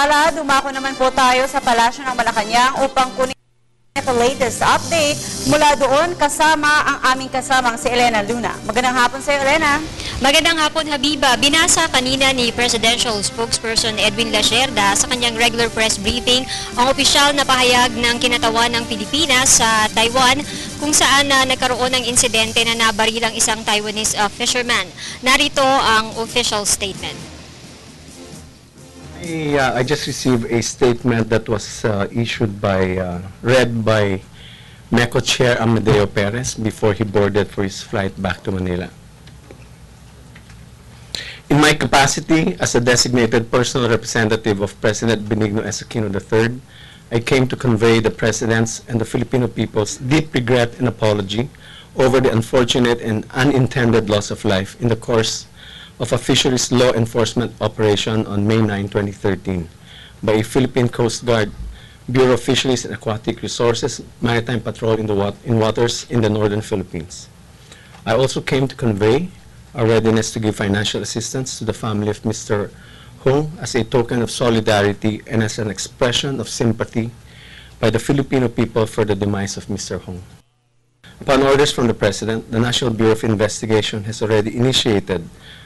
Samantala, dumako naman po tayo sa Palasyo ng Malacanang upang kunin the latest update mula doon kasama ang aming kasamang si Elena Luna. Magandang hapon sa iyo, Elena. Magandang hapon, Habiba. Binasa kanina ni Presidential Spokesperson Edwin Lacerda sa kanyang regular press briefing ang opisyal na pahayag ng kinatawan ng Pilipinas sa Taiwan kung saan nagkaroon ng insidente na nabarilang isang Taiwanese fisherman. Narito ang official statement. I just received a statement that was read by MECO Chair Amadeo Perez before he boarded for his flight back to Manila. In my capacity as a designated personal representative of President Benigno S. Aquino III, I came to convey the President's and the Filipino people's deep regret and apology over the unfortunate and unintended loss of life in the course of a fisheries law enforcement operation on May 9, 2013 by a Philippine Coast Guard Bureau of Fisheries and Aquatic Resources Maritime Patrol in waters in the northern Philippines. I also came to convey our readiness to give financial assistance to the family of Mr. Hong as a token of solidarity and as an expression of sympathy by the Filipino people for the demise of Mr. Hong. Upon orders from the President, the National Bureau of Investigation has already initiated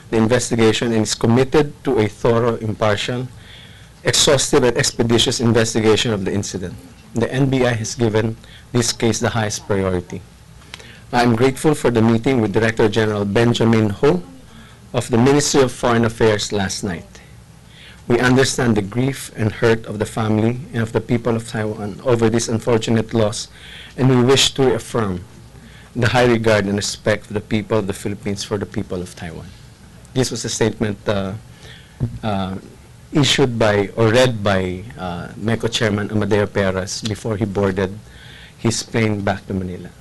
the investigation and is committed to a thorough, impartial, exhaustive, and expeditious investigation of the incident. The NBI has given this case the highest priority. I am grateful for the meeting with Director General Benjamin Ho of the Ministry of Foreign Affairs last night. We understand the grief and hurt of the family and of the people of Taiwan over this unfortunate loss, and we wish to reaffirm the high regard and respect for the people of the Philippines for the people of Taiwan. This was a statement issued by or read by MECO Chairman Amadeo Perez before he boarded his plane back to Manila.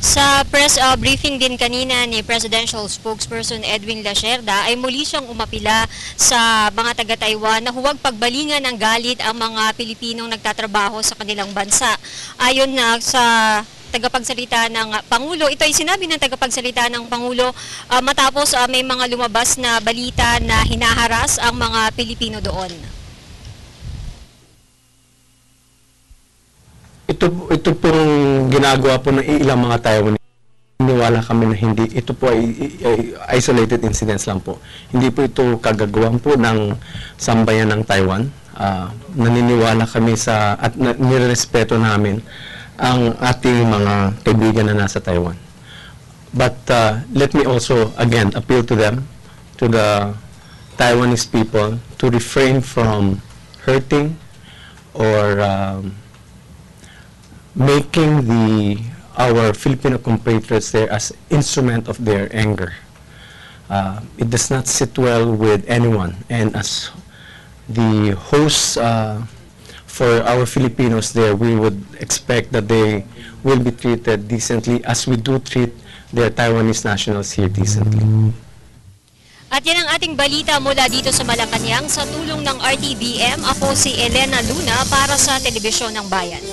Sa press briefing din kanina ni Presidential Spokesperson Edwin Lacerda ay muli siyang umapila sa mga taga-Taiwan na huwag pagbalingan ng galit ang mga Pilipinong nagtatrabaho sa kanilang bansa. Ayon na sa tagapagsalita ng Pangulo, ito ay sinabi ng tagapagsalita ng Pangulo matapos may mga lumabas na balita na hinaharas ang mga Pilipino doon. Ito pong ginagawa po ng ilang mga Taiwanese. Niniwala kami na hindi, ito po ay isolated incidents lang po. Hindi po ito kagagawan po ng sambayan ng Taiwan. Naniniwala kami at nirespeto namin ang ating mga kaibigan na nasa Taiwan. But let me also again appeal to them, to the Taiwanese people, to refrain from hurting or making our Filipino compatriots there as instrument of their anger. It does not sit well with anyone, and as the hosts for our Filipinos there, we would expect that they will be treated decently as we do treat their Taiwanese nationals here decently. At yan ang ating balita mula dito sa Malacanang sa tulong ng RTVM. Ako si Elena Luna para sa Telebisyon ng Bayan.